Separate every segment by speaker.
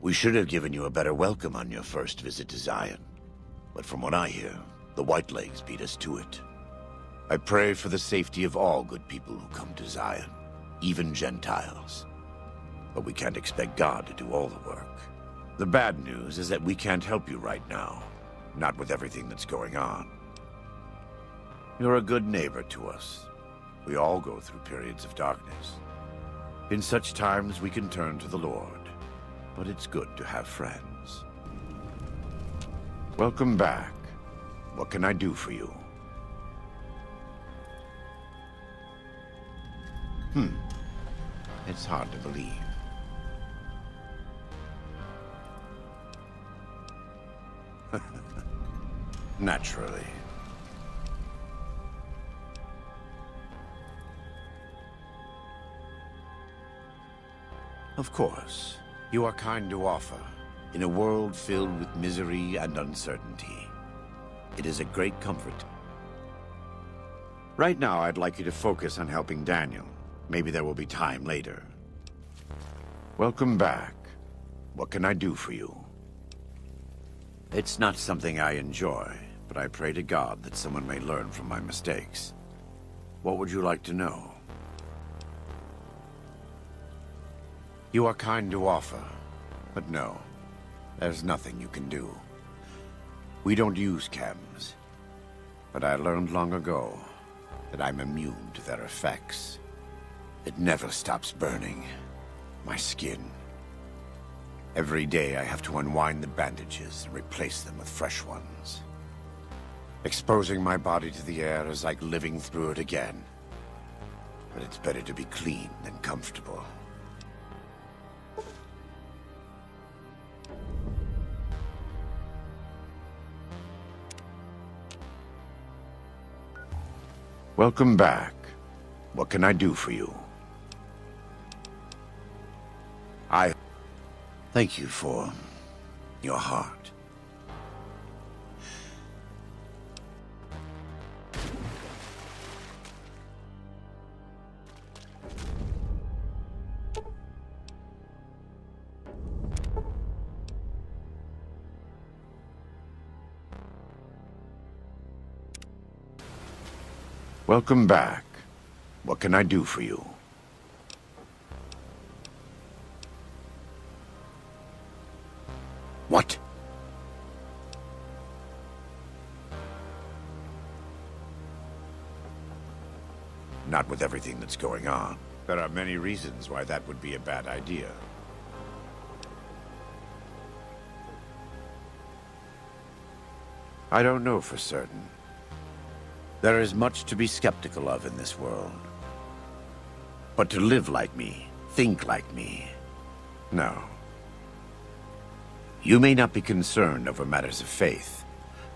Speaker 1: We should have given you a better welcome on your first visit to Zion. But from what I hear, the Whitelegs beat us to it. I pray for the safety of all good people who come to Zion, even Gentiles. But we can't expect God to do all the work. The bad news is that we can't help you right now, not with everything that's going on. You're a good neighbor to us. We all go through periods of darkness. In such times we can turn to the Lord, but it's good to have friends. Welcome back. What can I do for you? It's hard to believe. Naturally. Of course, you are kind to offer. In a world filled with misery and uncertainty, it is a great comfort. Right now, I'd like you to focus on helping Daniel. Maybe there will be time later. Welcome back. What can I do for you? It's not something I enjoy, but I pray to God that someone may learn from my mistakes. What would you like to know? You are kind to offer, but no, there's nothing you can do. We don't use chems, but I learned long ago that I'm immune to their effects. It never stops burning my skin. Every day I have to unwind the bandages and replace them with fresh ones. Exposing my body to the air is like living through it again. But it's better to be clean than comfortable. Welcome back. What can I do for you? I thank you for your heart. Welcome back. What can I do for you? What? Not with everything that's going on. There are many reasons why that would be a bad idea. I don't know for certain. There is much to be skeptical of in this world. But to live like me, think like me, no. You may not be concerned over matters of faith,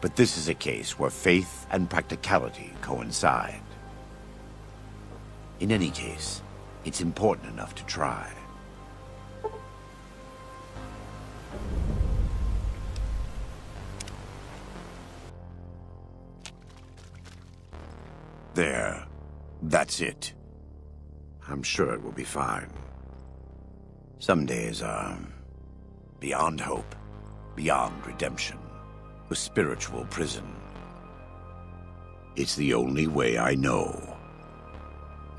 Speaker 1: but this is a case where faith and practicality coincide. In any case, it's important enough to try. There. That's it. I'm sure it will be fine. Some days are beyond hope, beyond redemption, a spiritual prison. It's the only way I know.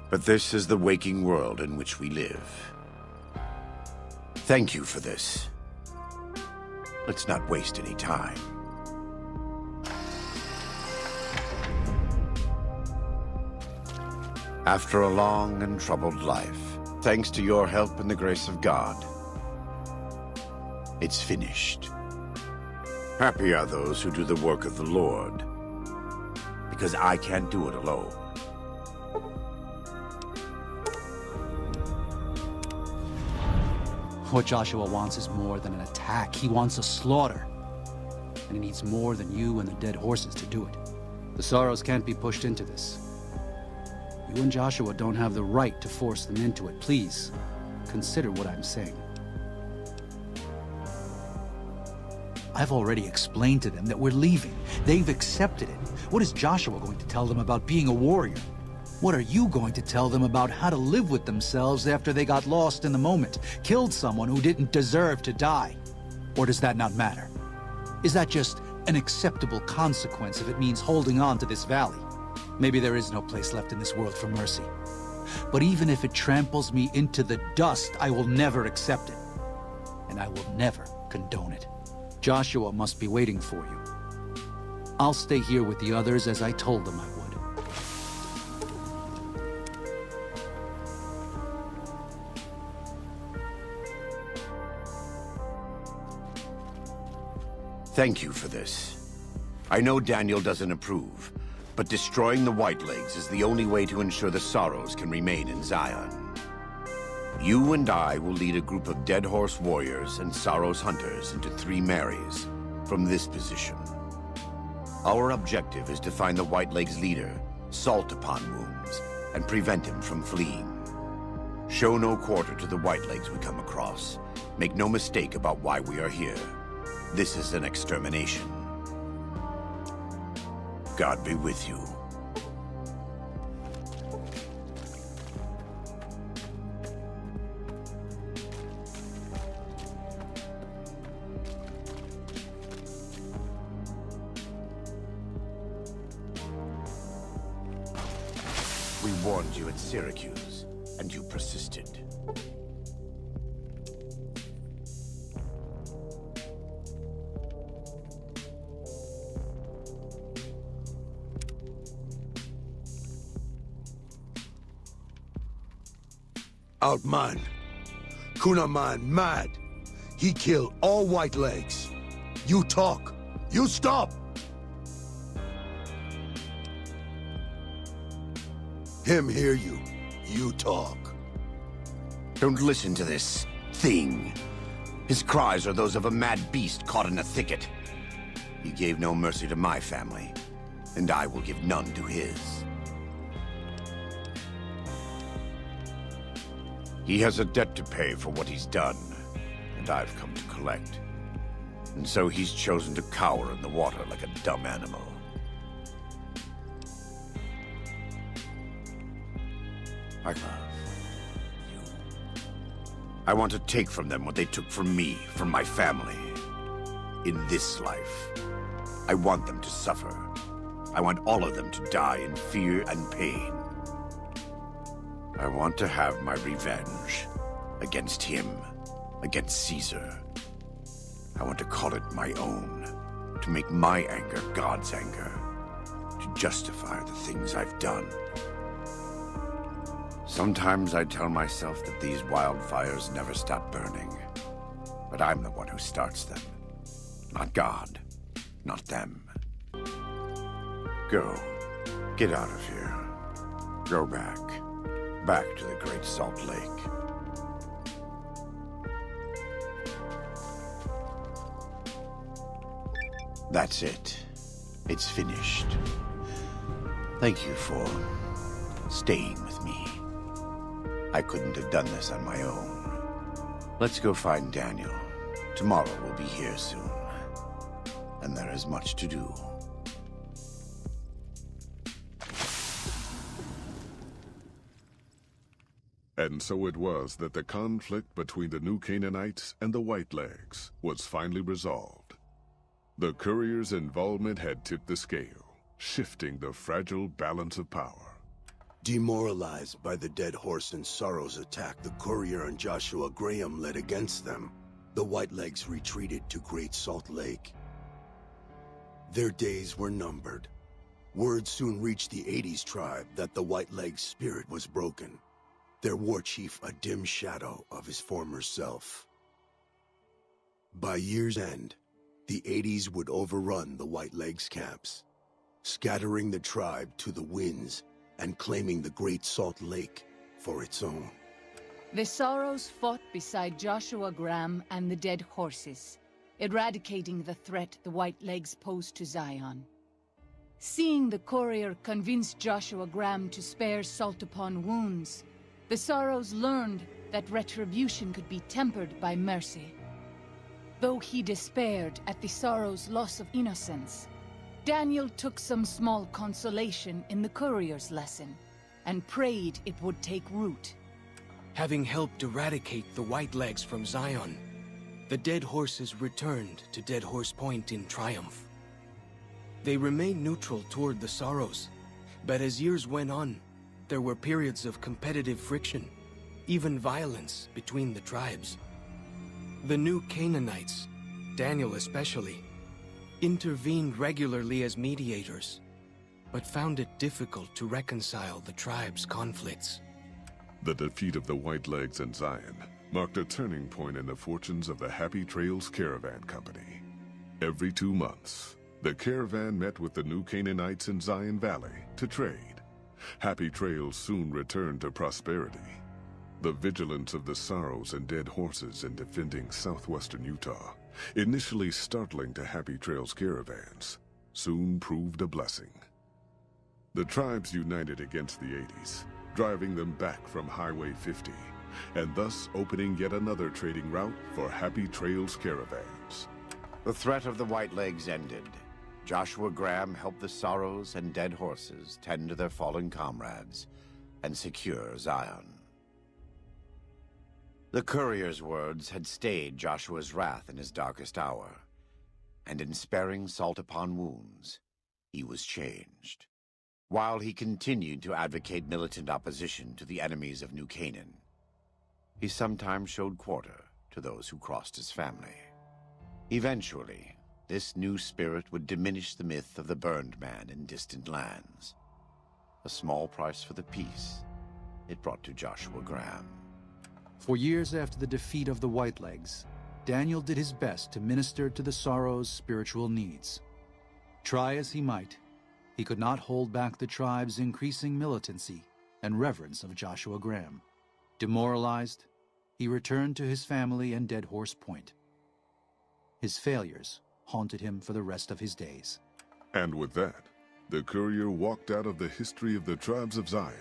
Speaker 1: But this is the waking world in which we live. Thank you for this. Let's not waste any time. After a long and troubled life, thanks to your help and the grace of God, it's finished. Happy are those who do the work of the Lord, because I can't do it alone.
Speaker 2: What Joshua wants is more than an attack. He wants a slaughter. And he needs more than you and the dead horses to do it. The Sorrows can't be pushed into this. You and Joshua don't have the right to force them into it. Please, consider what I'm saying. I've already explained to them that we're leaving. They've accepted it. What is Joshua going to tell them about being a warrior? What are you going to tell them about how to live with themselves after they got lost in the moment, killed someone who didn't deserve to die? Or does that not matter? Is that just an acceptable consequence if it means holding on to this valley? Maybe there is no place left in this world for mercy. But even if it tramples me into the dust, I will never accept it. And I will never condone it. Joshua must be waiting for you. I'll stay here with the others as I told them I would.
Speaker 1: Thank you for this. I know Daniel doesn't approve, but destroying the Whitelegs is the only way to ensure the Sorrows can remain in Zion. You and I will lead a group of Dead Horse warriors and Sorrows hunters into 3 Marys from this position. Our objective is to find the Whitelegs leader, Salt Upon Wounds, and prevent him from fleeing. Show no quarter to the Whitelegs we come across. Make no mistake about why we are here. This is an extermination. God be with you. We warned you at Syracuse, and you persisted.
Speaker 3: Outman. Kunaman mad. He killed all Whitelegs. You talk. You stop! Him hear you. You talk.
Speaker 1: Don't listen to this thing. His cries are those of a mad beast caught in a thicket. He gave no mercy to my family, and I will give none to his. He has a debt to pay for what he's done, and I've come to collect. And so he's chosen to cower in the water like a dumb animal. I love you. I want to take from them what they took from me, from my family. In this life, I want them to suffer. I want all of them to die in fear and pain. I want to have my revenge against him, against Caesar. I want to call it my own, to make my anger God's anger, to justify the things I've done. Sometimes I tell myself that these wildfires never stop burning, but I'm the one who starts them. Not God, not them. Go. Get out of here. Go back. Back to the Great Salt Lake. That's it. It's finished. Thank you for staying with me. I couldn't have done this on my own. Let's go find Daniel. Tomorrow we'll be here soon. And there is much to do.
Speaker 4: And so it was that the conflict between the New Canaanites and the Whitelegs was finally resolved. The courier's involvement had tipped the scale, shifting the fragile balance of power.
Speaker 3: Demoralized by the Dead Horse and Sorrow's attack the courier and Joshua Graham led against them, the Whitelegs retreated to Great Salt Lake. Their days were numbered. Word soon reached the 80s tribe that the Whitelegs' spirit was broken. Their war chief a dim shadow of his former self. By year's end, the 80s would overrun the Whitelegs' camps, scattering the tribe to the winds and claiming the Great Salt Lake for its own.
Speaker 5: The Sorrows fought beside Joshua Graham and the Dead Horses, eradicating the threat the Whitelegs posed to Zion. Seeing the courier convince Joshua Graham to spare Salt Upon Wounds, the Sorrows learned that retribution could be tempered by mercy. Though he despaired at the Sorrows' loss of innocence, Daniel took some small consolation in the courier's lesson, and prayed it would take root.
Speaker 6: Having helped eradicate the Whitelegs from Zion, The dead horses returned to Dead Horse Point in triumph. They remained neutral toward the Sorrows, but as years went on, there were periods of competitive friction, even violence between the tribes. The new Canaanites, Daniel especially, intervened regularly as mediators, but found it difficult to reconcile the tribe's conflicts.
Speaker 4: The defeat of the Whitelegs and Zion marked a turning point in the fortunes of the Happy Trails Caravan Company. Every 2 months, the caravan met with the new Canaanites in Zion Valley to trade. Happy Trails soon returned to prosperity. The vigilance of the Sorrows and Dead Horses in defending southwestern Utah, initially startling to Happy Trails caravans, soon proved a blessing. The tribes united against the 80s, driving them back from Highway 50, and thus opening yet another trading route for Happy Trails caravans.
Speaker 1: The threat of the Whitelegs ended. Joshua Graham helped the Sorrows and Dead Horses tend to their fallen comrades and secure Zion. The courier's words had stayed Joshua's wrath in his darkest hour, and in sparing salt upon wounds, he was changed. While he continued to advocate militant opposition to the enemies of New Canaan, he sometimes showed quarter to those who crossed his family. Eventually, this new spirit would diminish the myth of the burned man in distant lands. A small price for the peace it brought to Joshua Graham.
Speaker 2: For years after the defeat of the Whitelegs, Daniel did his best to minister to the Sorrows' spiritual needs. Try as he might, he could not hold back the tribe's increasing militancy and reverence of Joshua Graham. Demoralized, he returned to his family in Dead Horse Point. His failures haunted him for the rest of his days.
Speaker 4: And with that, the courier walked out of the history of the tribes of Zion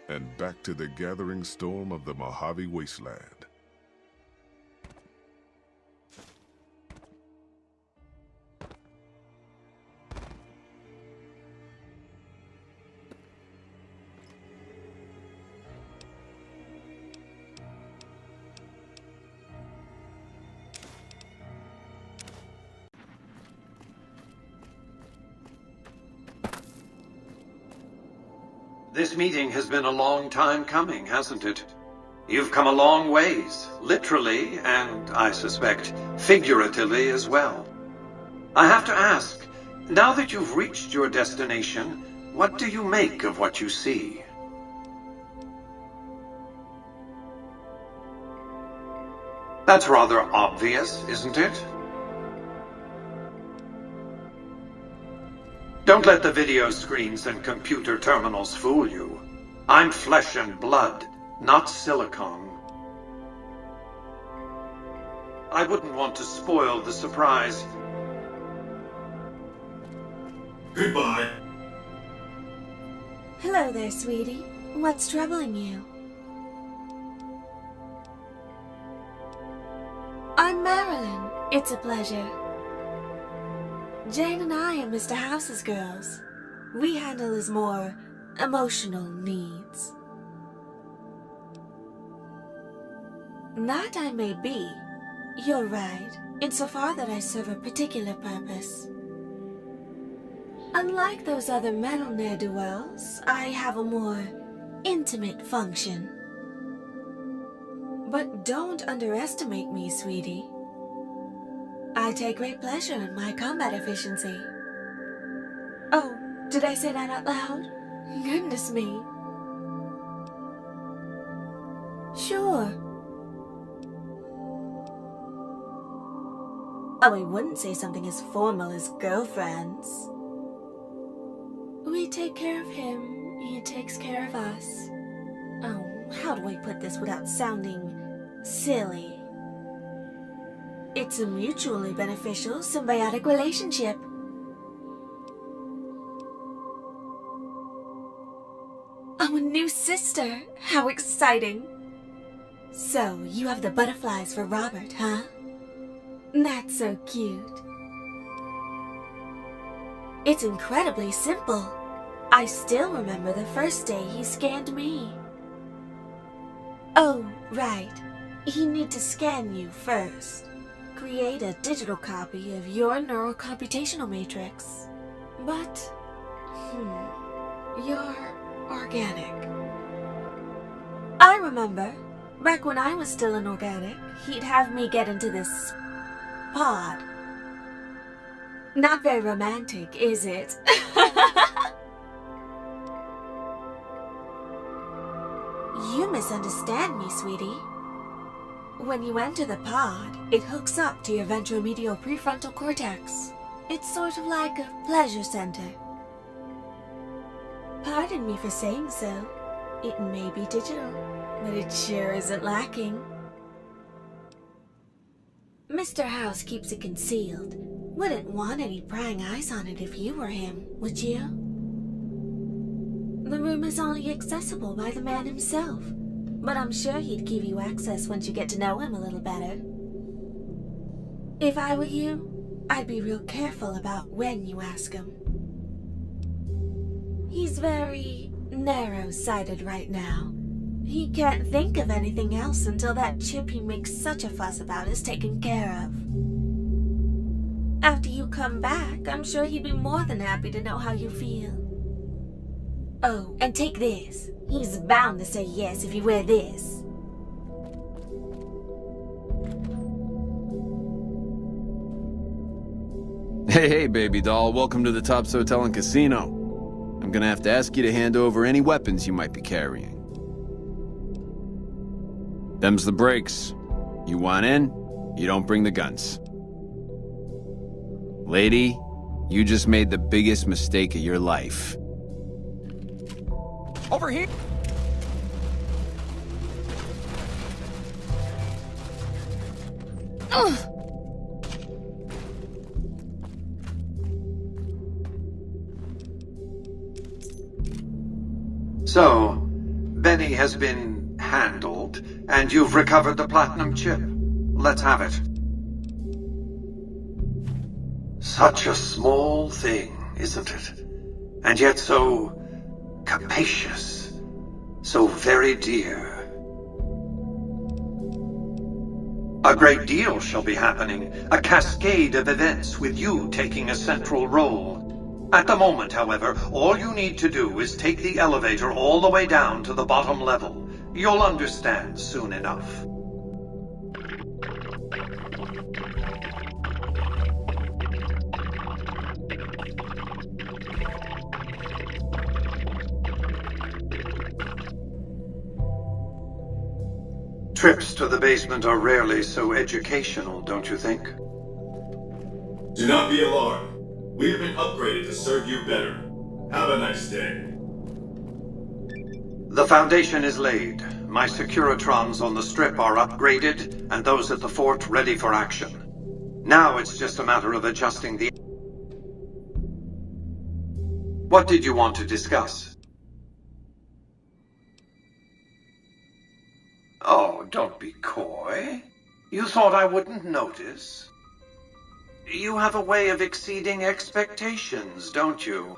Speaker 4: and back to the gathering storm of the Mojave Wasteland.
Speaker 7: This meeting has been a long time coming, hasn't it? You've come a long ways, literally, and I suspect figuratively as well. I have to ask, now that you've reached your destination, what do you make of what you see? That's rather obvious, isn't it? Don't let the video screens and computer terminals fool you. I'm flesh and blood, not silicone. I wouldn't want to spoil the surprise.
Speaker 8: Goodbye.
Speaker 9: Hello there, sweetie. What's troubling you? I'm Marilyn. It's a pleasure. Jane and I are Mr. House's girls. We handle his more emotional needs. That I may be. You're right, insofar that I serve a particular purpose. Unlike those other mental ne'er-do-wells, I have a more intimate function. But don't underestimate me, sweetie. I take great pleasure in my combat efficiency. Oh, did I say that out loud? Goodness me. Sure. Oh, I wouldn't say something as formal as girlfriends. We take care of him, he takes care of us. Oh, how do I put this without sounding silly? It's a mutually beneficial, symbiotic relationship. Oh, a new sister! How exciting! So, you have the butterflies for Robert, huh? That's so cute. It's incredibly simple. I still remember the first day he scanned me. Oh, right. He need to scan you first. create a digital copy of your neurocomputational matrix. But, you're organic. I remember, back when I was still an organic, he'd have me get into this pod. Not very romantic, is it? You misunderstand me, sweetie. When you enter the pod, it hooks up to your ventromedial prefrontal cortex. It's sort of like a pleasure center. Pardon me for saying so. It may be digital, but it sure isn't lacking. Mr. House keeps it concealed. Wouldn't want any prying eyes on it if you were him, would you? The room is only accessible by the man himself, but I'm sure he'd give you access once you get to know him a little better. If I were you, I'd be real careful about when you ask him. He's very narrow-sighted right now. He can't think of anything else until that chip he makes such a fuss about is taken care of. After you come back, I'm sure he'd be more than happy to know how you feel. Oh, and take this. He's bound to say yes if you wear this.
Speaker 10: Hey, baby doll. Welcome to the Tops Hotel and Casino. I'm gonna have to ask you to hand over any weapons you might be carrying. Them's the breaks. You want in, you don't bring the guns. Lady, you just made the biggest mistake of your life.
Speaker 6: Over here!
Speaker 7: So, Benny has been handled, and you've recovered the platinum chip. Let's have it. Such a small thing, isn't it? And yet so capacious, so very dear. A great deal shall be happening, a cascade of events with you taking a central role. At the moment, however, all you need to do is take the elevator all the way down to the bottom level. You'll understand soon enough. Trips to the basement are rarely so educational, don't you think?
Speaker 8: Do not be alarmed. We have been upgraded to serve you better. Have a nice day.
Speaker 7: The foundation is laid. My Securitrons on the strip are upgraded, and those at the fort ready for action. Now it's just a matter of adjusting the... What did you want to discuss? Oh, don't be coy. You thought I wouldn't notice? You have a way of exceeding expectations, don't you?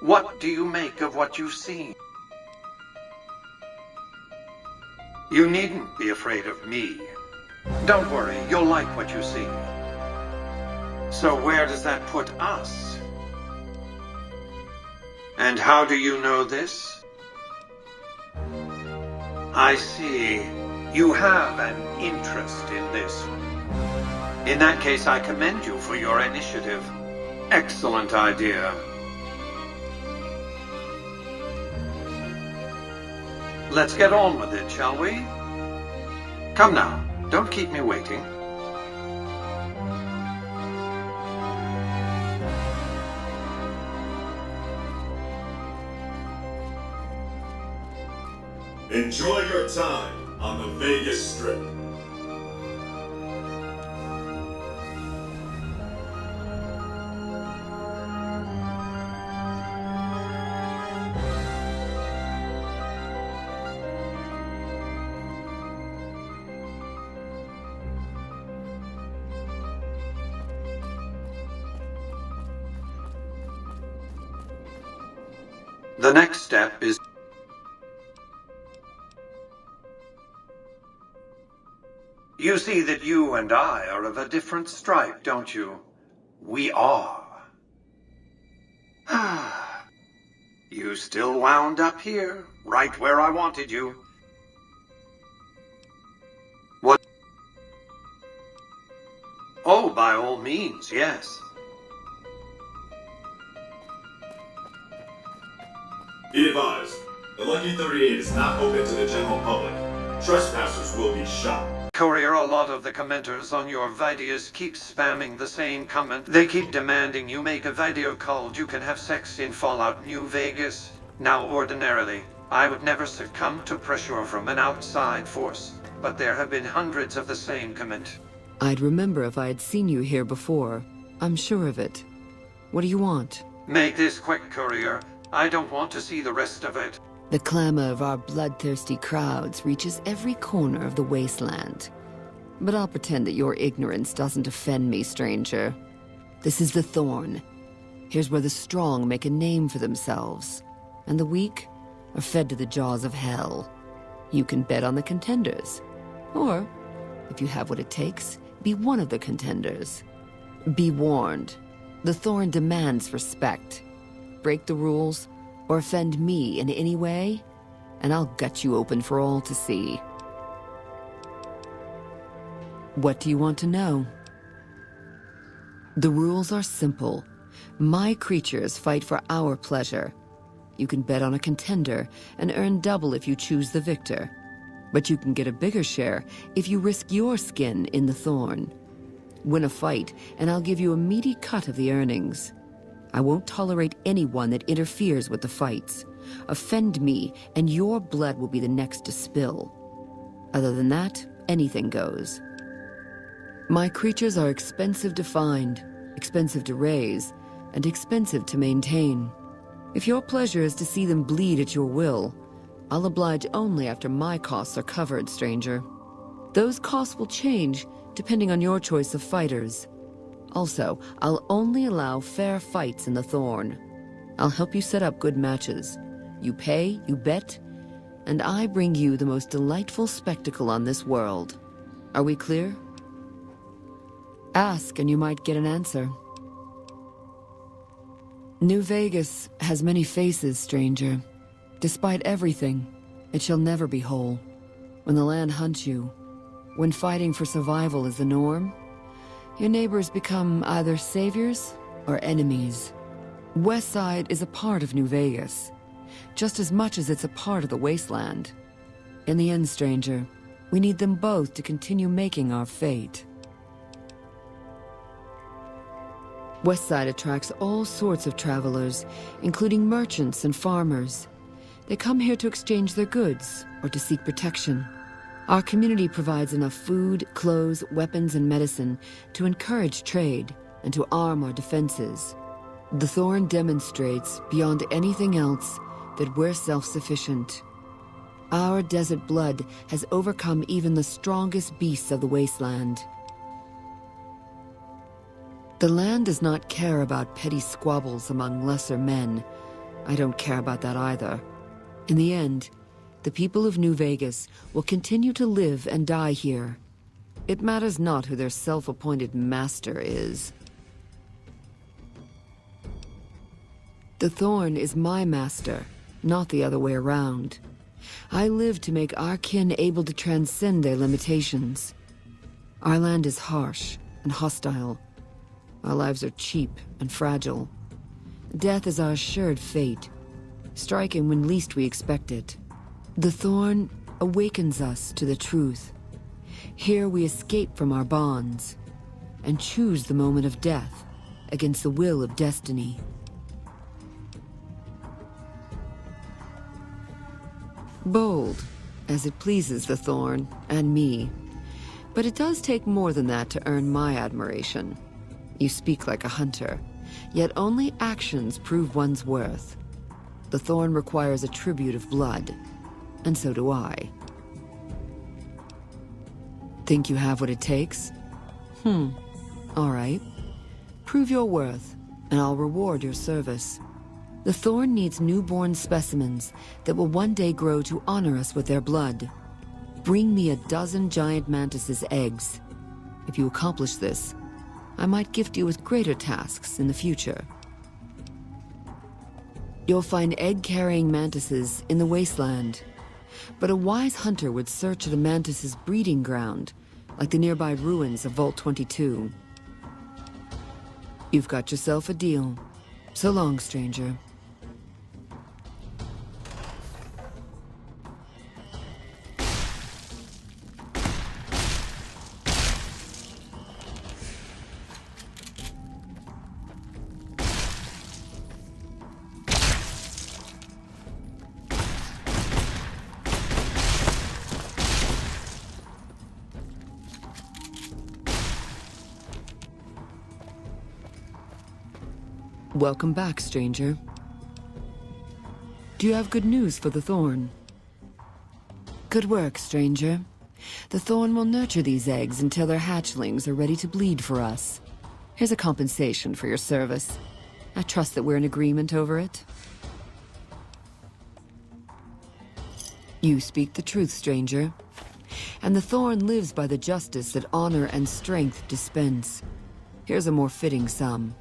Speaker 7: What do you make of what you've seen? You needn't be afraid of me. Don't worry, you'll like what you see. So where does that put us? And how do you know this? I see. You have an interest in this. In that case, I commend you for your initiative. Excellent idea. Let's get on with it, shall we? Come now, don't keep me waiting.
Speaker 8: Enjoy your time on the Vegas Strip.
Speaker 7: The next step is... You see that you and I are of a different stripe, don't you? We are. You still wound up here, right where I wanted you. What? Oh, by all means, yes.
Speaker 8: Be advised, the Lucky 38 is not open to the general public. Trespassers will be shot.
Speaker 7: Courier, a lot of the commenters on your videos keep spamming the same comment. They keep demanding you make a video called "You Can Have Sex in Fallout New Vegas." Now, ordinarily, I would never succumb to pressure from an outside force, but there have been hundreds of the same comment.
Speaker 11: I'd remember if I had seen you here before. I'm sure of it. What do you want?
Speaker 7: Make this quick, Courier. I don't want to see the rest of it.
Speaker 11: The clamor of our bloodthirsty crowds reaches every corner of the wasteland. But I'll pretend that your ignorance doesn't offend me, stranger. This is the Thorn. Here's where the strong make a name for themselves, and the weak are fed to the jaws of hell. You can bet on the contenders. Or, if you have what it takes, be one of the contenders. Be warned. The Thorn demands respect. Break the rules, or offend me in any way, and I'll gut you open for all to see. What do you want to know? The rules are simple. My creatures fight for our pleasure. You can bet on a contender and earn double if you choose the victor. But you can get a bigger share if you risk your skin in the Thorn. Win a fight, and I'll give you a meaty cut of the earnings. I won't tolerate anyone that interferes with the fights. Offend me, and your blood will be the next to spill. Other than that, anything goes. My creatures are expensive to find, expensive to raise, and expensive to maintain. If your pleasure is to see them bleed at your will, I'll oblige only after my costs are covered, stranger. Those costs will change depending on your choice of fighters. Also, I'll only allow fair fights in the Thorn. I'll help you set up good matches. You pay, you bet, and I bring you the most delightful spectacle on this world. Are we clear? Ask and you might get an answer. New Vegas has many faces, stranger. Despite everything, it shall never be whole. When the land hunts you, when fighting for survival is the norm, your neighbors become either saviors or enemies. Westside is a part of New Vegas, just as much as it's a part of the wasteland. In the end, stranger, we need them both to continue making our fate. Westside attracts all sorts of travelers, including merchants and farmers. They come here to exchange their goods or to seek protection. Our community provides enough food, clothes, weapons, and medicine to encourage trade and to arm our defenses. The Thorn demonstrates, beyond anything else, that we're self-sufficient. Our desert blood has overcome even the strongest beasts of the wasteland. The land does not care about petty squabbles among lesser men. I don't care about that either. In the end, the people of New Vegas will continue to live and die here. It matters not who their self-appointed master is. The Thorn is my master, not the other way around. I live to make our kin able to transcend their limitations. Our land is harsh and hostile. Our lives are cheap and fragile. Death is our assured fate, striking when least we expect it. The Thorn awakens us to the truth. Here we escape from our bonds and choose the moment of death against the will of destiny. Bold, as it pleases the Thorn and me. But it does take more than that to earn my admiration. You speak like a hunter, yet only actions prove one's worth. The Thorn requires a tribute of blood, and so do I. Think you have what it takes? All right. Prove your worth, and I'll reward your service. The Thorn needs newborn specimens that will one day grow to honor us with their blood. Bring me a dozen giant mantises' eggs. If you accomplish this, I might gift you with greater tasks in the future. You'll find egg-carrying mantises in the wasteland, but a wise hunter would search the mantis' breeding ground, like the nearby ruins of Vault 22. You've got yourself a deal. So long, stranger. Welcome back, stranger. Do you have good news for the Thorn? Good work, stranger. The Thorn will nurture these eggs until their hatchlings are ready to bleed for us. Here's a compensation for your service. I trust that we're in agreement over it. You speak the truth, stranger. And the Thorn lives by the justice that honor and strength dispense. Here's a more fitting sum.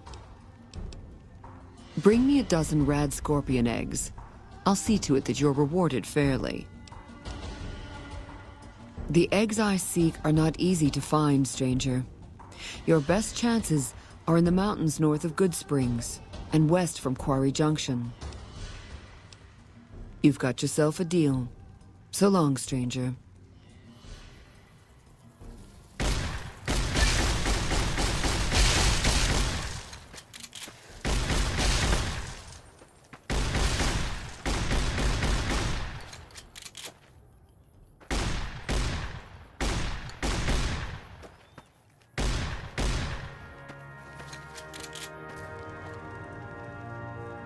Speaker 11: Bring me a dozen rad scorpion eggs. I'll see to it that you're rewarded fairly. The eggs I seek are not easy to find, stranger. Your best chances are in the mountains north of Good Springs and west from Quarry Junction. You've got yourself a deal. So long, stranger.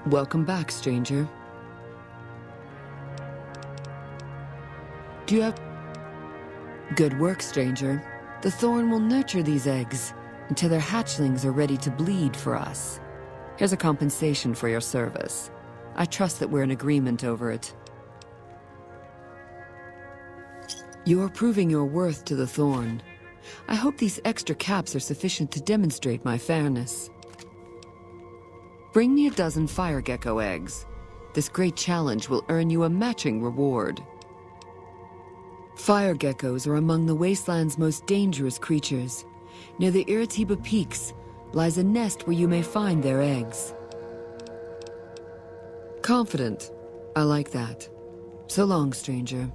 Speaker 11: Welcome back, stranger. Do you have... Good work, stranger. The Thorn will nurture these eggs until their hatchlings are ready to bleed for us. Here's a compensation for your service. I trust that we're in agreement over it. You're proving your worth to the Thorn. I hope these extra caps are sufficient to demonstrate my fairness. Bring me a dozen fire gecko eggs. This great challenge will earn you a matching reward. Fire geckos are among the wasteland's most dangerous creatures. Near the Iritiba Peaks lies a nest where you may find their eggs. Confident. I like that. So long, stranger.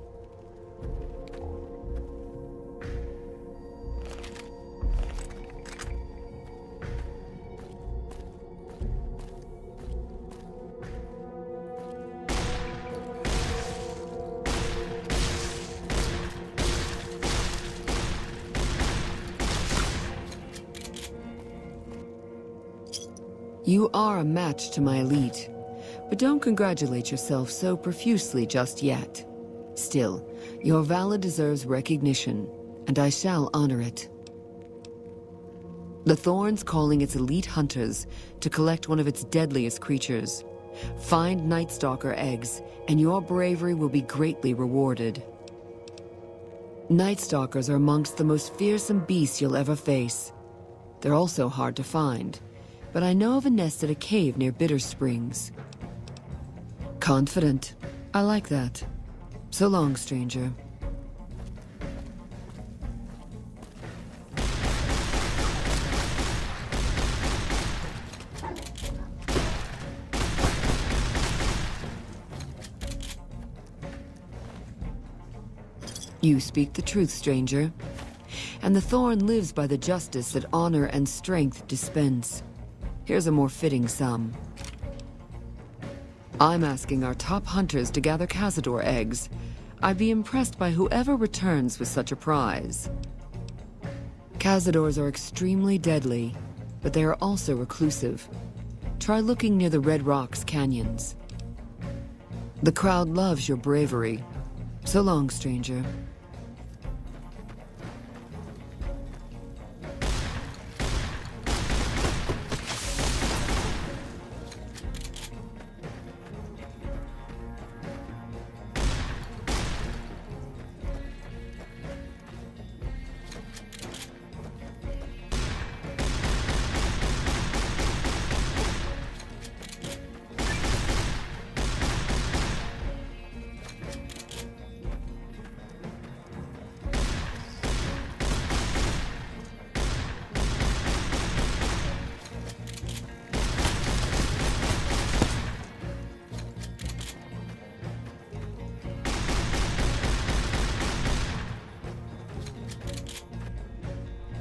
Speaker 11: You are a match to my elite, but don't congratulate yourself so profusely just yet. Still, your valor deserves recognition, and I shall honor it. The Thorn's calling its elite hunters to collect one of its deadliest creatures. Find Night Stalker eggs, and your bravery will be greatly rewarded. Night Stalkers are amongst the most fearsome beasts you'll ever face. They're also hard to find, but I know of a nest at a cave near Bitter Springs. Confident. I like that. So long, stranger. You speak the truth, stranger. And the Thorn lives by the justice that honor and strength dispense. Here's a more fitting sum. I'm asking our top hunters to gather Cazador eggs. I'd be impressed by whoever returns with such a prize. Cazadors are extremely deadly, but they are also reclusive. Try looking near the Red Rocks canyons. The crowd loves your bravery. So long, stranger.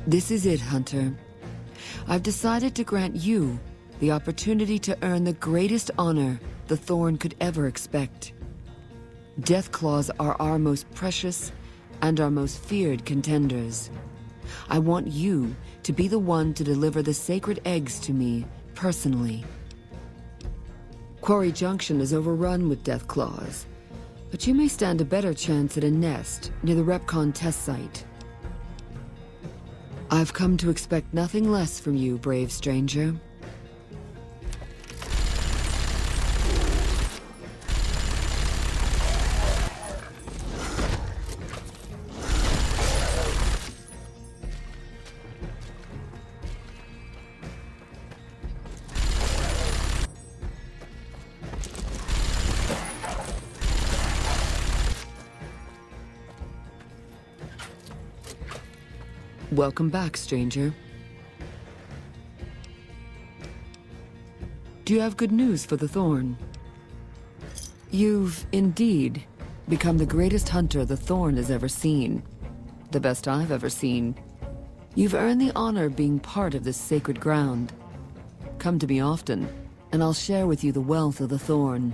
Speaker 11: This is it, Hunter. I've decided to grant you the opportunity to earn the greatest honor the Thorn could ever expect. Deathclaws are our most precious and our most feared contenders. I want you to be the one to deliver the sacred eggs to me, personally. Quarry Junction is overrun with Deathclaws, but you may stand a better chance at a nest near the Repcon test site. I've come to expect nothing less from you, brave stranger. Welcome back, stranger. Do you have good news for the Thorn? You've, indeed, become the greatest hunter the Thorn has ever seen. The best I've ever seen. You've earned the honor of being part of this sacred ground. Come to me often, and I'll share with you the wealth of the Thorn.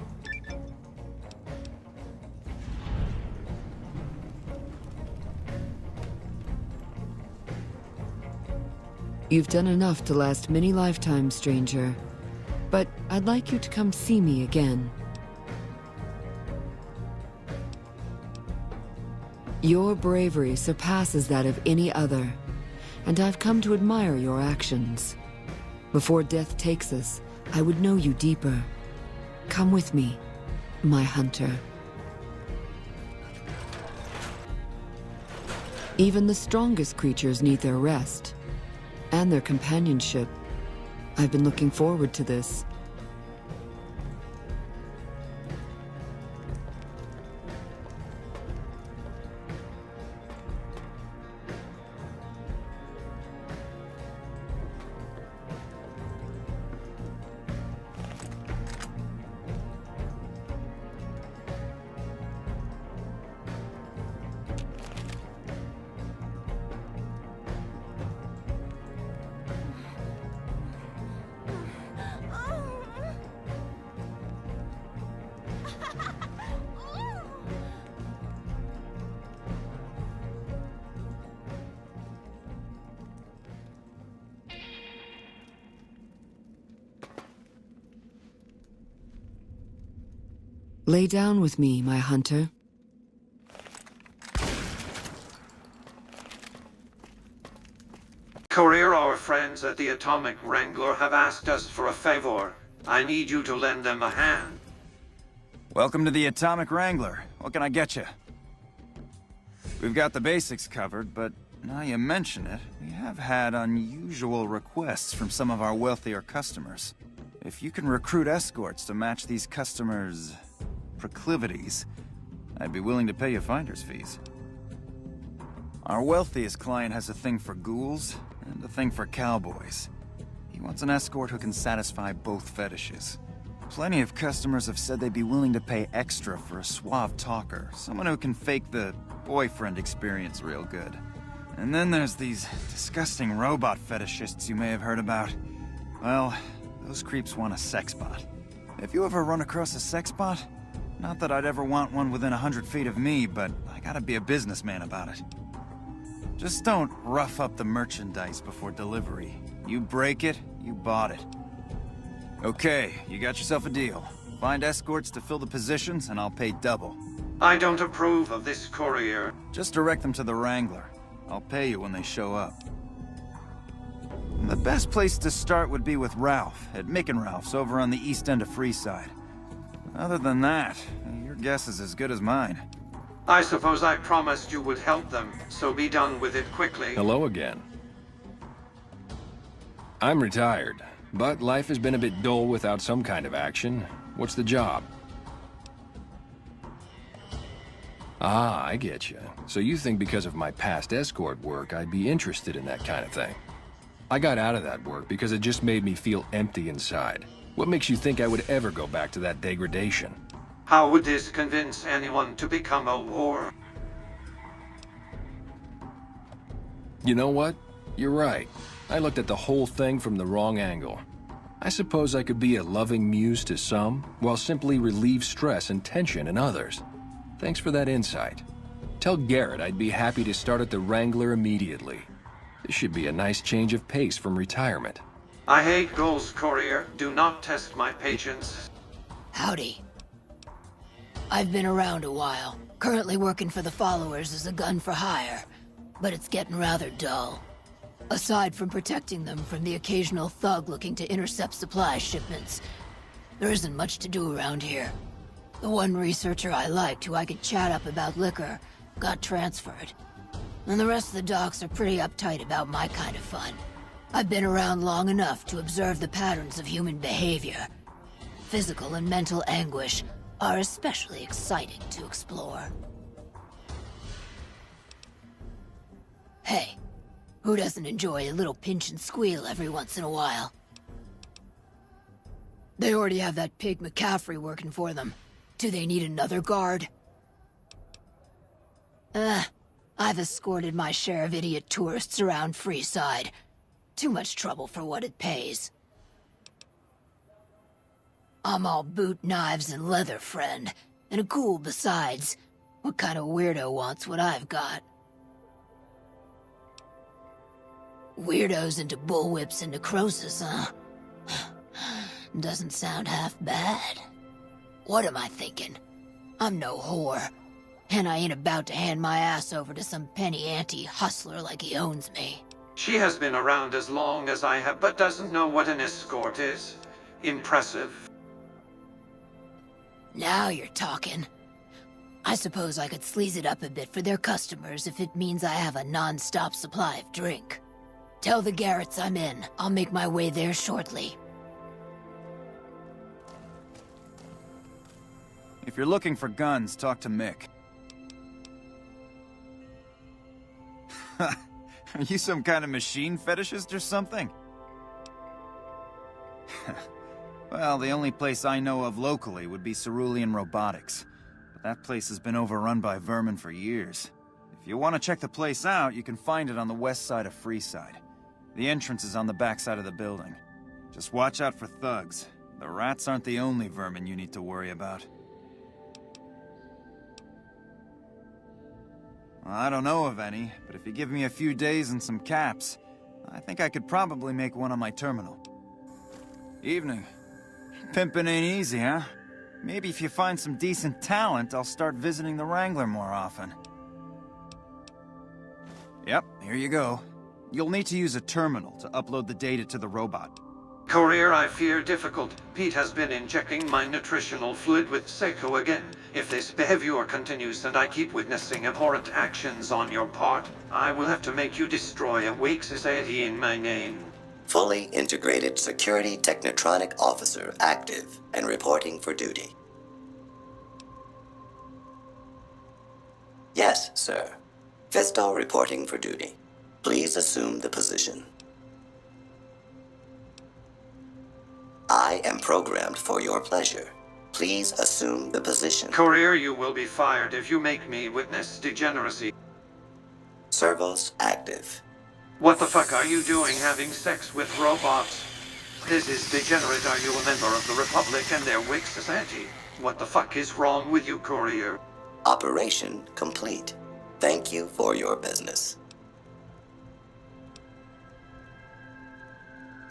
Speaker 11: You've done enough to last many lifetimes, stranger. But I'd like you to come see me again. Your bravery surpasses that of any other, and I've come to admire your actions. Before death takes us, I would know you deeper. Come with me, my hunter. Even the strongest creatures need their rest. And their companionship. I've been looking forward to this. Lay down with me, my hunter.
Speaker 7: Courier, our friends at the Atomic Wrangler have asked us for a favor. I need you to lend them a hand.
Speaker 12: Welcome to the Atomic Wrangler. What can I get you? We've got the basics covered, but now you mention it, we have had unusual requests from some of our wealthier customers. If you can recruit escorts to match these customers' proclivities, I'd be willing to pay you finder's fees. Our wealthiest client has a thing for ghouls and a thing for cowboys. He wants an escort who can satisfy both fetishes. Plenty of customers have said they'd be willing to pay extra for a suave talker, someone who can fake the boyfriend experience real good. And then there's these disgusting robot fetishists you may have heard about. Well, those creeps want a sex bot. If you ever run across a sex bot, not that I'd ever want one within 100 feet of me, but I gotta be a businessman about it. Just don't rough up the merchandise before delivery. You break it, you bought it. Okay, you got yourself a deal. Find escorts to fill the positions, and I'll pay double.
Speaker 7: I don't approve of this, courier.
Speaker 12: Just direct them to the Wrangler. I'll pay you when they show up. The best place to start would be with Ralph, at Mick and Ralph's over on the east end of Freeside. Other than that, your guess is as good as mine.
Speaker 7: I suppose I promised you would help them, so be done with it quickly.
Speaker 13: Hello again. I'm retired, but life has been a bit dull without some kind of action. What's the job? Ah, I get you. So you think because of my past escort work, I'd be interested in that kind of thing. I got out of that work because it just made me feel empty inside. What makes you think I would ever go back to that degradation?
Speaker 7: How would this convince anyone to become a whore?
Speaker 13: You know what? You're right. I looked at the whole thing from the wrong angle. I suppose I could be a loving muse to some, while simply relieve stress and tension in others. Thanks for that insight. Tell Garrett I'd be happy to start at the Wrangler immediately. This should be a nice change of pace from retirement.
Speaker 7: I hate goals, Courier. Do not test my patience.
Speaker 14: Howdy. I've been around a while. Currently working for the Followers as a gun for hire, but it's getting rather dull. Aside from protecting them from the occasional thug looking to intercept supply shipments, there isn't much to do around here. The one researcher I liked who I could chat up about liquor got transferred. And the rest of the docs are pretty uptight about my kind of fun. I've been around long enough to observe the patterns of human behavior. Physical and mental anguish are especially exciting to explore. Hey, who doesn't enjoy a little pinch and squeal every once in a while? They already have that pig McCaffrey working for them. Do they need another guard? I've escorted my share of idiot tourists around Freeside. Too much trouble for what it pays. I'm all boot, knives, and leather, friend. And a cool besides. What kind of weirdo wants what I've got? Weirdos into bullwhips and necrosis, huh? Doesn't sound half bad. What am I thinking? I'm no whore. And I ain't about to hand my ass over to some penny-ante hustler like he owns me.
Speaker 7: She has been around as long as I have, but doesn't know what an escort is. Impressive.
Speaker 14: Now you're talking. I suppose I could sleaze it up a bit for their customers if it means I have a non-stop supply of drink. Tell the Garretts I'm in. I'll make my way there shortly.
Speaker 12: If you're looking for guns, talk to Mick. Are you some kind of machine fetishist or something? Well, the only place I know of locally would be Cerulean Robotics. But that place has been overrun by vermin for years. If you want to check the place out, you can find it on the west side of Freeside. The entrance is on the back side of the building. Just watch out for thugs. The rats aren't the only vermin you need to worry about. Well, I don't know of any, but if you give me a few days and some caps, I think I could probably make one on my terminal. Evening. Pimpin' ain't easy, huh? Maybe if you find some decent talent, I'll start visiting the Wrangler more often. Yep, here you go. You'll need to use a terminal to upload the data to the robot.
Speaker 7: Courier, I fear difficult. Pete has been injecting my nutritional fluid with Seiko again. If this behavior continues and I keep witnessing abhorrent actions on your part, I will have to make you destroy a wake society in my name.
Speaker 15: Fully integrated security technotronic officer active and reporting for duty. Yes, sir. Fisto reporting for duty. Please assume the position. I am programmed for your pleasure. Please assume the position.
Speaker 7: Courier, you will be fired if you make me witness degeneracy.
Speaker 15: Servos active.
Speaker 7: What the fuck are you doing having sex with robots? This is degenerate. Are you a member of the Republic and their Wake Society? What the fuck is wrong with you, Courier?
Speaker 15: Operation complete. Thank you for your business.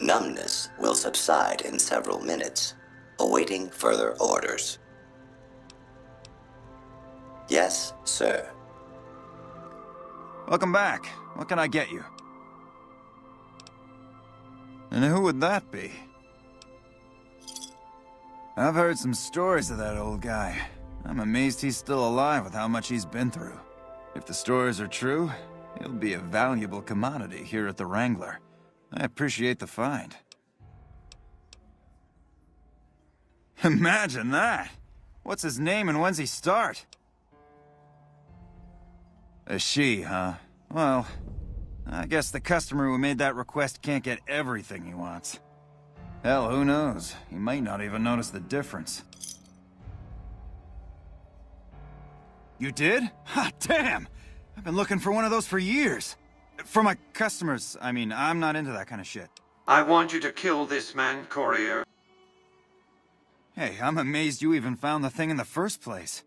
Speaker 15: Numbness will subside in several minutes, awaiting further orders. Yes, sir.
Speaker 12: Welcome back. What can I get you? And who would that be? I've heard some stories of that old guy. I'm amazed he's still alive with how much he's been through. If the stories are true, he'll be a valuable commodity here at the Wrangler. I appreciate the find. Imagine that! What's his name and when's he start? A she, huh? Well, I guess the customer who made that request can't get everything he wants. Hell, who knows? He might not even notice the difference. You did? Ha, damn! I've been looking for one of those for years. For my customers, I mean, I'm not into that kind of shit.
Speaker 7: I want you to kill this man, courier.
Speaker 12: Hey, I'm amazed you even found the thing in the first place.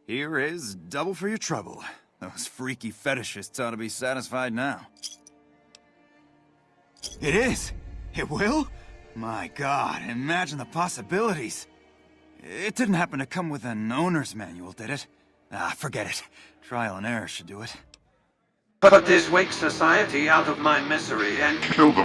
Speaker 12: Here is double for your trouble. Those freaky fetishists ought to be satisfied now. It is! It will? My god, imagine the possibilities. It didn't happen to come with an owner's manual, did it? Ah, forget it. Trial and error should do it.
Speaker 7: But this wakes society out of my misery and kill them.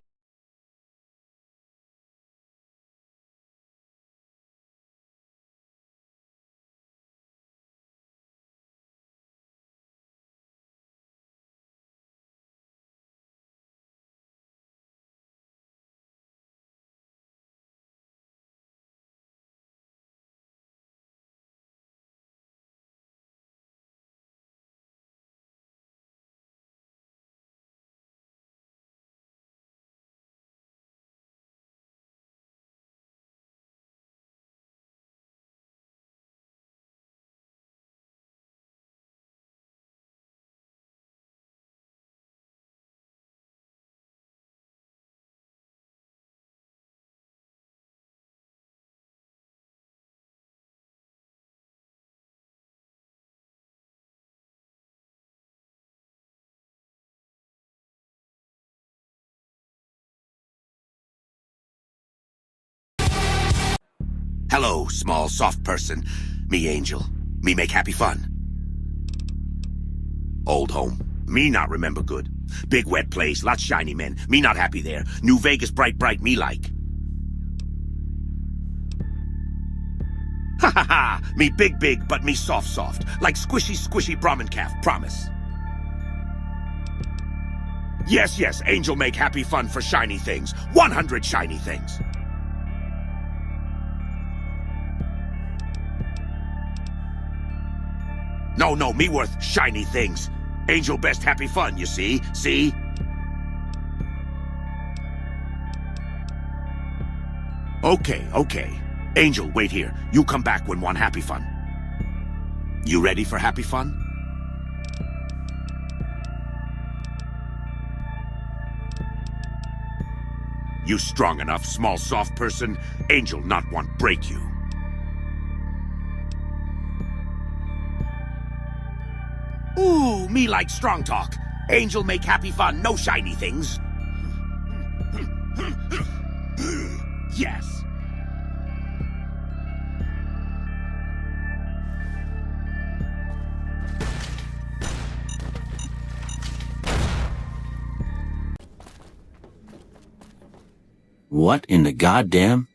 Speaker 1: Hello, small, soft person. Me Angel. Me make happy fun. Old home. Me not remember good. Big wet place, lots shiny men. Me not happy there. New Vegas bright bright me like. Ha ha ha! Me big big, but me soft soft. Like squishy squishy Brahmin calf, promise. Yes, yes, Angel make happy fun for shiny things. 100 shiny things. No, no, me worth shiny things. Angel best happy fun, you see? See? Okay, okay. Angel, wait here. You come back when want happy fun. You ready for happy fun? You strong enough, small soft person. Angel not want break you. Ooh, me like strong talk. Angel make happy fun, no shiny things. Yes.
Speaker 16: What in the goddamn?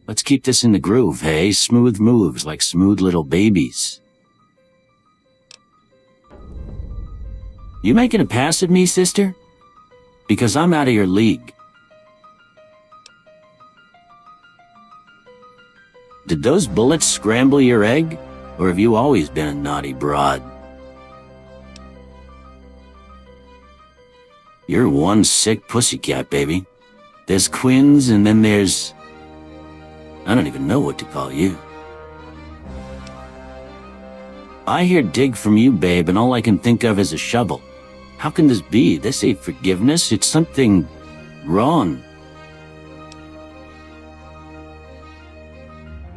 Speaker 16: Let's keep this in the groove, hey? Smooth moves like smooth little babies. You making a pass at me, sister? Because I'm out of your league. Did those bullets scramble your egg? Or have you always been a naughty broad? You're one sick pussycat, baby. There's Quinns, and then there's... I don't even know what to call you. I hear dig from you, babe, and all I can think of is a shovel. How can this be? This ain't forgiveness. It's something wrong.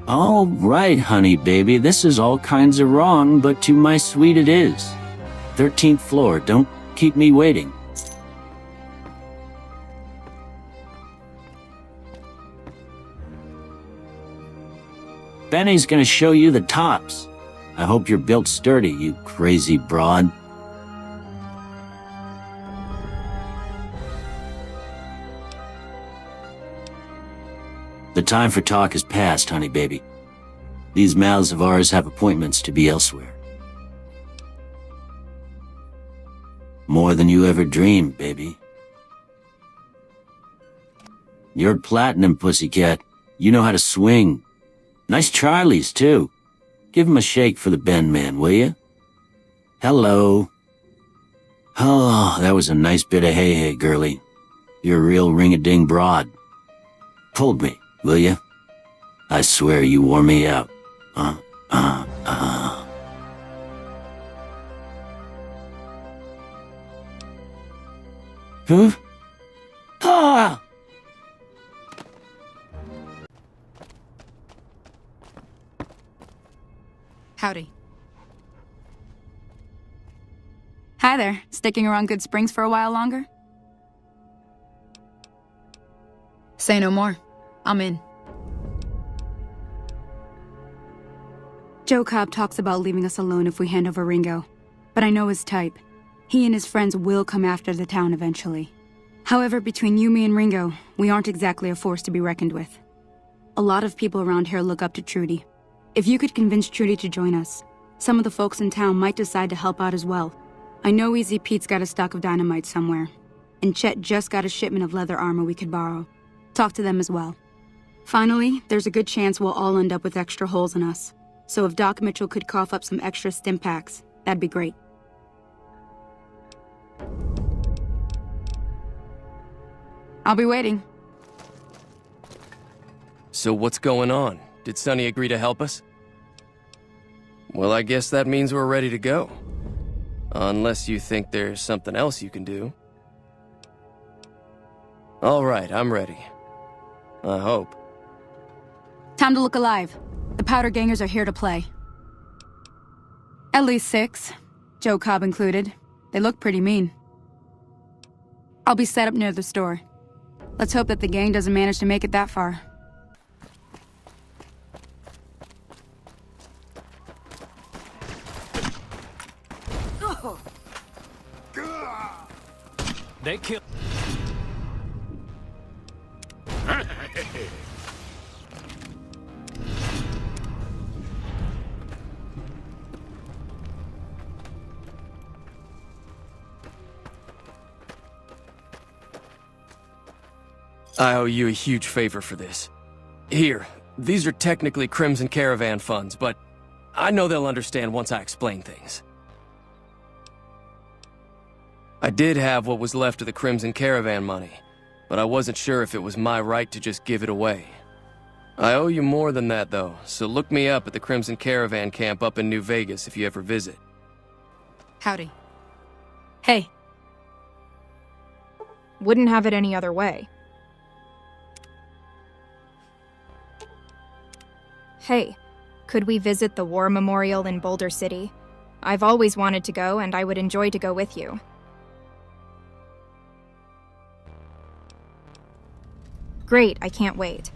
Speaker 16: All right, honey, baby. This is all kinds of wrong, but to my sweet it is. 13th floor. Don't keep me waiting. Benny's gonna show you the tops. I hope you're built sturdy, you crazy broad. The time for talk is past, honey baby. These mouths of ours have appointments to be elsewhere. More than you ever dreamed, baby. You're platinum, pussycat. You know how to swing. Nice Charlies, too. Give him a shake for the Ben man, will you? Hello. Oh, that was a nice bit of hey-hey, girlie. You're a real ring-a-ding broad. Hold me, will you? I swear you wore me out. Huh? Ah!
Speaker 17: Howdy. Hi there. Sticking around Good Springs for a while longer? Say no more. I'm in. Joe Cobb talks about leaving us alone if we hand over Ringo. But I know his type. He and his friends will come after the town eventually. However, between you, me, and Ringo, we aren't exactly a force to be reckoned with. A lot of people around here look up to Trudy. If you could convince Trudy to join us, some of the folks in town might decide to help out as well. I know Easy Pete's got a stock of dynamite somewhere, and Chet just got a shipment of leather armor we could borrow. Talk to them as well. Finally, there's a good chance we'll all end up with extra holes in us. So if Doc Mitchell could cough up some extra stim packs, that'd be great. I'll be waiting.
Speaker 6: So what's going on? Did Sonny agree to help us? Well, I guess that means we're ready to go. Unless you think there's something else you can do. All right, I'm ready. I hope.
Speaker 17: Time to look alive. The Powder Gangers are here to play. At least 6, Joe Cobb included. They look pretty mean. I'll be set up near the store. Let's hope that the gang doesn't manage to make it that far.
Speaker 13: They kill.
Speaker 6: I owe you a huge favor for this. Here, these are technically Crimson Caravan funds, but I know they'll understand once I explain things. I did have what was left of the Crimson Caravan money, but I wasn't sure if it was my right to just give it away. I owe you more than that, though, so look me up at the Crimson Caravan camp up in New Vegas if you ever visit.
Speaker 17: Howdy. Hey.
Speaker 18: Wouldn't have it any other way. Hey, could we visit the War Memorial in Boulder City? I've always wanted to go, and I would enjoy to go with you. Great, I can't wait.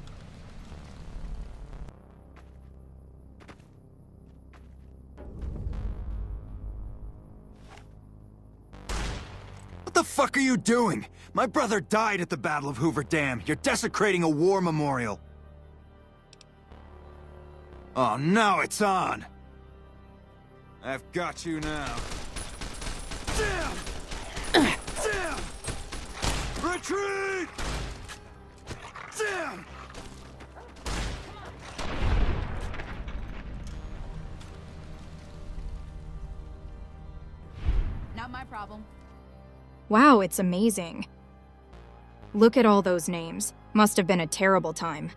Speaker 12: What the fuck are you doing? My brother died at the Battle of Hoover Dam. You're desecrating a war memorial. Oh, now it's on. I've got you now. Damn! Damn! Retreat! Damn!
Speaker 17: Not my problem.
Speaker 18: Wow, it's amazing. Look at all those names. Must have been a terrible time.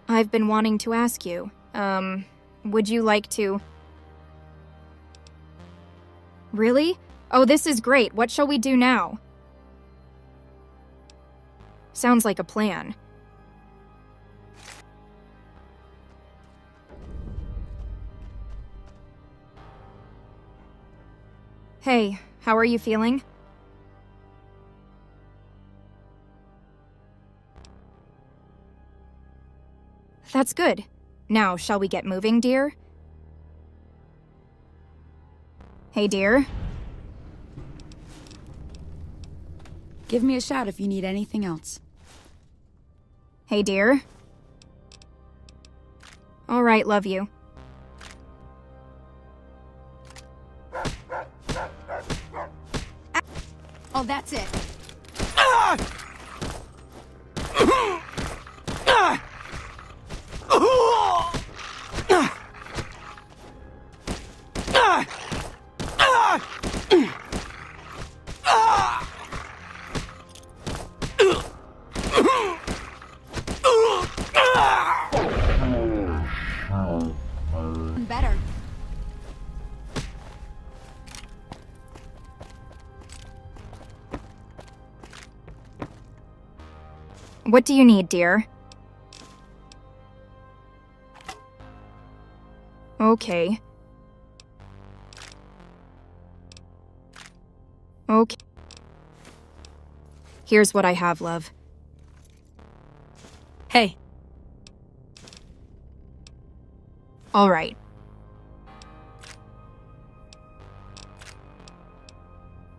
Speaker 18: I've been wanting to ask you, would you like to... Really? Oh, this is great. What shall we do now? Sounds like a plan. Hey, how are you feeling? That's good. Now, shall we get moving, dear? Hey, dear.
Speaker 17: Give me a shout if you need anything else.
Speaker 18: Hey, dear. All right, love you.
Speaker 17: Oh, that's it. Better.
Speaker 18: What do you need, dear? Okay. Okay. Here's what I have, love.
Speaker 17: Hey.
Speaker 18: All right.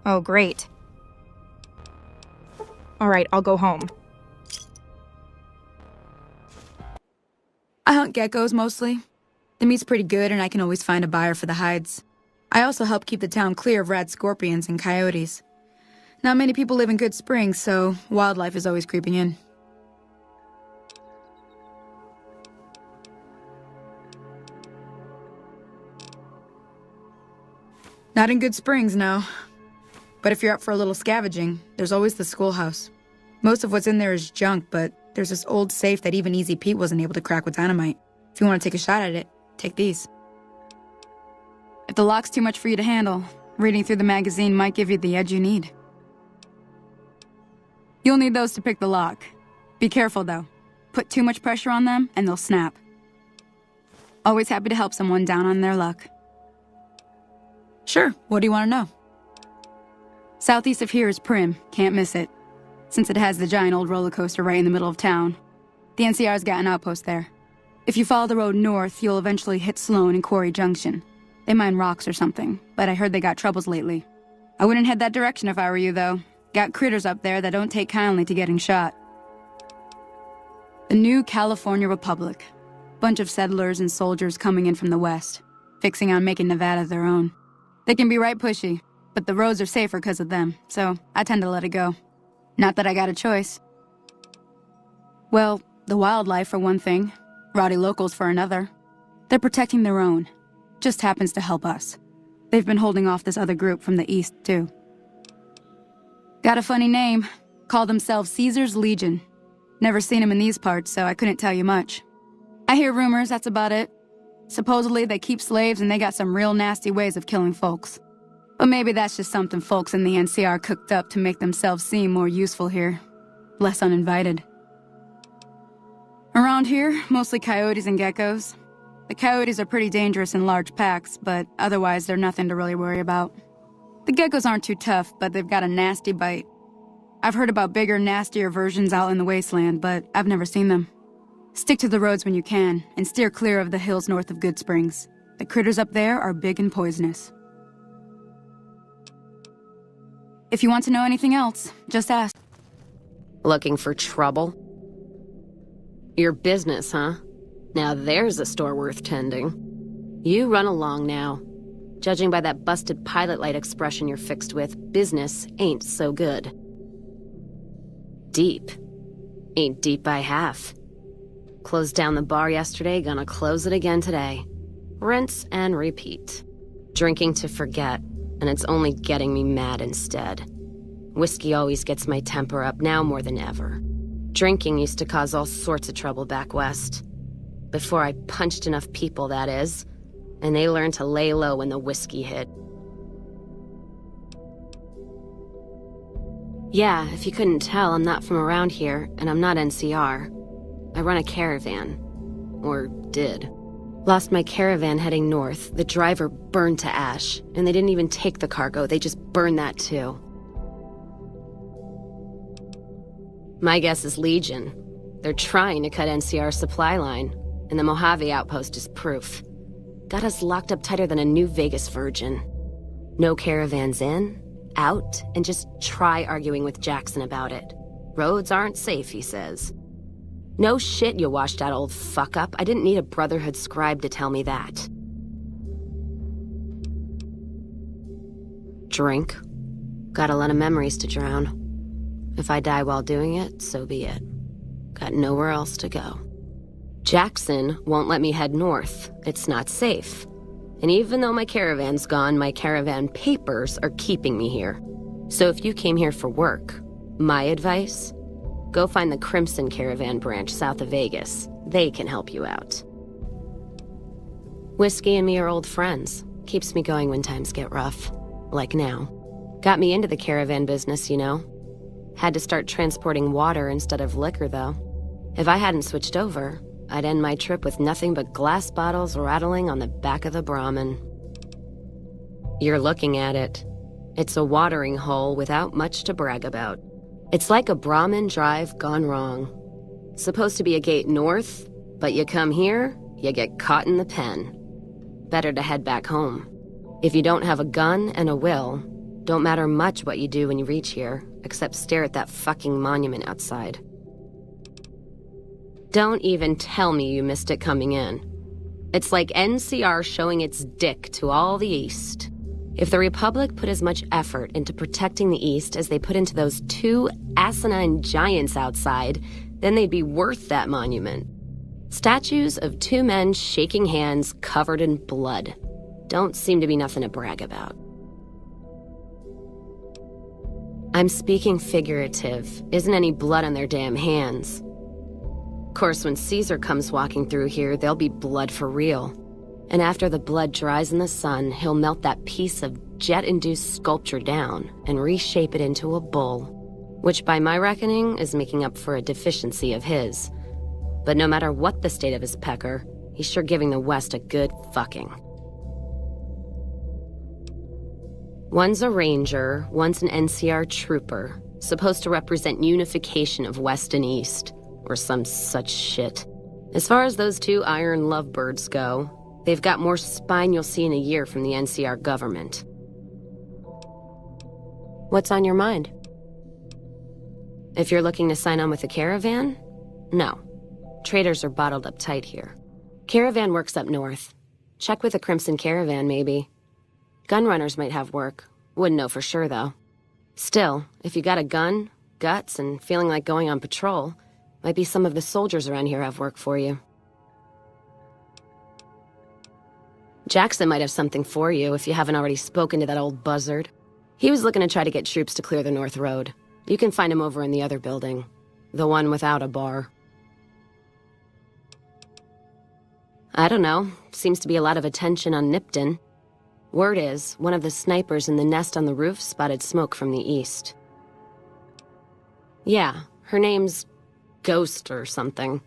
Speaker 18: Oh, great. All right, I'll go home.
Speaker 17: I hunt geckos mostly. The meat's pretty good and I can always find a buyer for the hides. I also help keep the town clear of rad scorpions and coyotes. Not many people live in Good Springs, so wildlife is always creeping in. Not in Good Springs, no. But if you're up for a little scavenging, there's always the schoolhouse. Most of what's in there is junk, but there's this old safe that even Easy Pete wasn't able to crack with dynamite. If you want to take a shot at it, take these. If the lock's too much for you to handle, reading through the magazine might give you the edge you need. You'll need those to pick the lock. Be careful, though. Put too much pressure on them, and they'll snap. Always happy to help someone down on their luck. Sure, what do you want to know? Southeast of here is Prim, can't miss it. Since it has the giant old roller coaster right in the middle of town. The NCR's got an outpost there. If you follow the road north, you'll eventually hit Sloan and Quarry Junction. They mine rocks or something, but I heard they got troubles lately. I wouldn't head that direction if I were you, though. Got critters up there that don't take kindly to getting shot. The new California Republic. Bunch of settlers and soldiers coming in from the west, fixing on making Nevada their own. They can be right pushy, but the roads are safer because of them, so I tend to let it go. Not that I got a choice. Well, the wildlife for one thing, rowdy locals for another. They're protecting their own. Just happens to help us. They've been holding off this other group from the east, too. Got a funny name. Call themselves Caesar's Legion. Never seen them in these parts, so I couldn't tell you much. I hear rumors, that's about it. Supposedly they keep slaves and they got some real nasty ways of killing folks. But maybe that's just something folks in the NCR cooked up to make themselves seem more useful here. Less uninvited. Around here, mostly coyotes and geckos. The coyotes are pretty dangerous in large packs, but otherwise they're nothing to really worry about. The geckos aren't too tough, but they've got a nasty bite. I've heard about bigger, nastier versions out in the wasteland, but I've never seen them. Stick to the roads when you can, and steer clear of the hills north of Good Springs. The critters up there are big and poisonous. If you want to know anything else, just ask.
Speaker 19: Looking for trouble? Your business, huh? Now there's a store worth tending. You run along now. Judging by that busted pilot light expression you're fixed with, business ain't so good. Deep. Ain't deep by half. Closed down the bar yesterday, gonna close it again today. Rinse and repeat. Drinking to forget, and it's only getting me mad instead. Whiskey always gets my temper up, now more than ever. Drinking used to cause all sorts of trouble back west. Before I punched enough people, that is. And they learned to lay low when the whiskey hit. Yeah, if you couldn't tell, I'm not from around here, and I'm not NCR. I run a caravan. Or did. Lost my caravan heading north. The driver burned to ash, and they didn't even take the cargo, they just burned that too. My guess is Legion. They're trying to cut NCR's supply line, and the Mojave outpost is proof. Got us locked up tighter than a New Vegas virgin. No caravans in, out, and just try arguing with Jackson about it. Roads aren't safe, he says. No shit, you washed out old fuck-up. I didn't need a Brotherhood scribe to tell me that. Drink. Got a lot of memories to drown. If I die while doing it, so be it. Got nowhere else to go. Jackson won't let me head north. It's not safe. And even though my caravan's gone, my caravan papers are keeping me here. So if you came here for work, my advice? Go find the Crimson Caravan branch south of Vegas. They can help you out. Whiskey and me are old friends. Keeps me going when times get rough. Like now. Got me into the caravan business, you know. Had to start transporting water instead of liquor, though. If I hadn't switched over, I'd end my trip with nothing but glass bottles rattling on the back of the Brahmin. You're looking at it. It's a watering hole without much to brag about. It's like a Brahmin drive gone wrong. Supposed to be a gate north, but you come here, you get caught in the pen. Better to head back home. If you don't have a gun and a will, don't matter much what you do when you reach here, except stare at that fucking monument outside. Don't even tell me you missed it coming in. It's like NCR showing its dick to all the East. If the Republic put as much effort into protecting the East as they put into those two asinine giants outside, then they'd be worth that monument. Statues of two men shaking hands covered in blood. Don't seem to be nothing to brag about. I'm speaking figurative. Isn't any blood on their damn hands. Of course, when Caesar comes walking through here, there'll be blood for real. And after the blood dries in the sun, he'll melt that piece of jet-induced sculpture down and reshape it into a bull, which by my reckoning is making up for a deficiency of his. But no matter what the state of his pecker, he's sure giving the West a good fucking. One's a ranger, one's an NCR trooper, supposed to represent unification of West and East, or some such shit. As far as those two iron lovebirds go, they've got more spine you'll see in a year from the NCR government. What's on your mind? If you're looking to sign on with the caravan, no. Traders are bottled up tight here. Caravan works up north. Check with the Crimson Caravan, maybe. Gunrunners might have work. Wouldn't know for sure, though. Still, if you got a gun, guts, and feeling like going on patrol, might be some of the soldiers around here have work for you. Jackson might have something for you if you haven't already spoken to that old buzzard. He was looking to try to get troops to clear the North Road. You can find him over in the other building. The one without a bar. I don't know. Seems to be a lot of attention on Nipton. Word is, one of the snipers in the nest on the roof spotted smoke from the east. Yeah, her name's Ghost or something.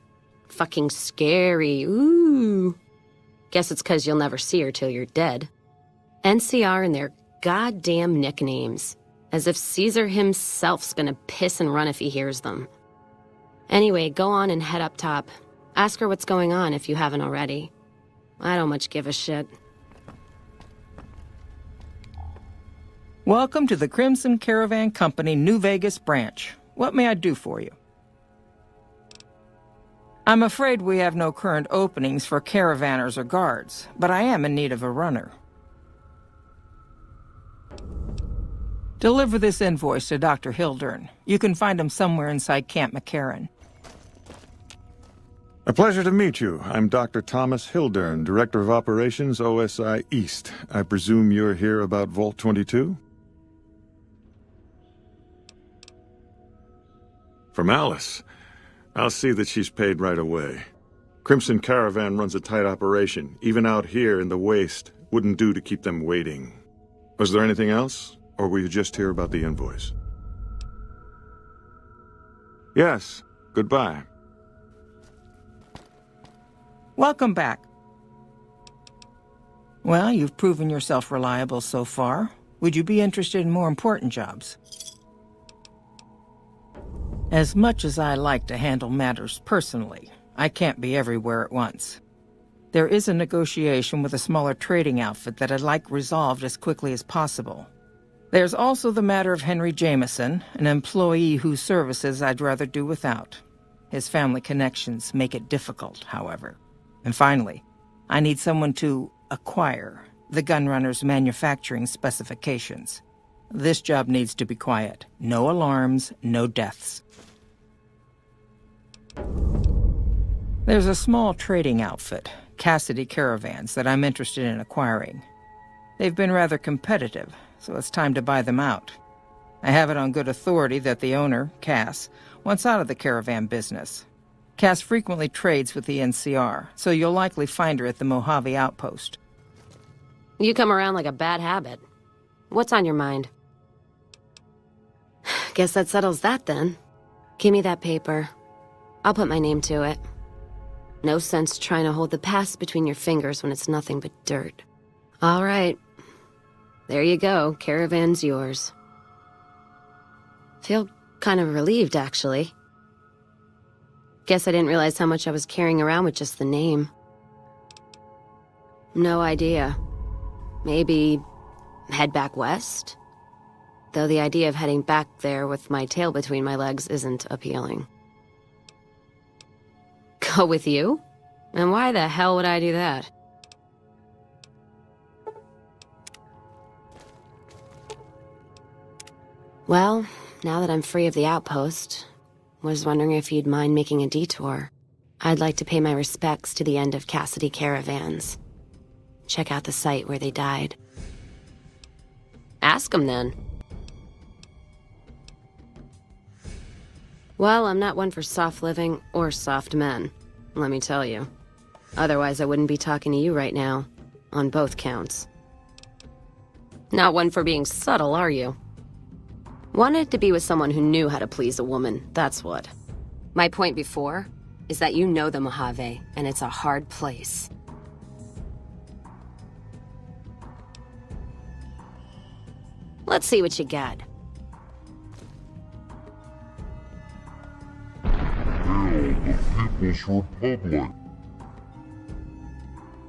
Speaker 19: Fucking scary, ooh. Guess it's 'cause you'll never see her till you're dead. NCR and their goddamn nicknames. As if Caesar himself's gonna piss and run if he hears them. Anyway, go on and head up top. Ask her what's going on if you haven't already. I don't much give a shit.
Speaker 20: Welcome to the Crimson Caravan Company New Vegas branch. What may I do for you? I'm afraid we have no current openings for caravanners or guards, but I am in need of a runner. Deliver this invoice to Dr. Hildern. You can find him somewhere inside Camp McCarran.
Speaker 21: A pleasure to meet you. I'm Dr. Thomas Hildern, Director of Operations, OSI East. I presume you're here about Vault 22? From Alice. I'll see that she's paid right away. Crimson Caravan runs a tight operation. Even out here in the waste, wouldn't do to keep them waiting. Was there anything else? Or were you just here about the invoice? Yes. Goodbye.
Speaker 20: Welcome back. Well, you've proven yourself reliable so far. Would you be interested in more important jobs? As much as I like to handle matters personally, I can't be everywhere at once. There is a negotiation with a smaller trading outfit that I'd like resolved as quickly as possible. There's also the matter of Henry Jameson, an employee whose services I'd rather do without. His family connections make it difficult, however. And finally, I need someone to acquire the Gunrunner's manufacturing specifications. This job needs to be quiet. No alarms, no deaths. There's a small trading outfit, Cassidy Caravans, that I'm interested in acquiring. They've been rather competitive, so it's time to buy them out. I have it on good authority that the owner, Cass, wants out of the caravan business. Cass frequently trades with the NCR, so you'll likely find her at the Mojave outpost.
Speaker 19: You come around like a bad habit. What's on your mind? Guess that settles that then. Give me that paper. I'll put my name to it. No sense trying to hold the past between your fingers when it's nothing but dirt. All right. There you go. Caravan's yours. Feel kind of relieved, actually. Guess I didn't realize how much I was carrying around with just the name. No idea. Maybe head back west? Though the idea of heading back there with my tail between my legs isn't appealing. Go with you? And why the hell would I do that? Well, now that I'm free of the outpost, was wondering if you'd mind making a detour. I'd like to pay my respects to the end of Cassidy Caravans. Check out the site where they died. Ask them then. Well, I'm not one for soft living or soft men, let me tell you. Otherwise, I wouldn't be talking to you right now, on both counts. Not one for being subtle, are you? Wanted to be with someone who knew how to please a woman, that's what. My point before is that you know the Mojave, and it's a hard place. Let's see what you got.
Speaker 3: Hail the People's Republic!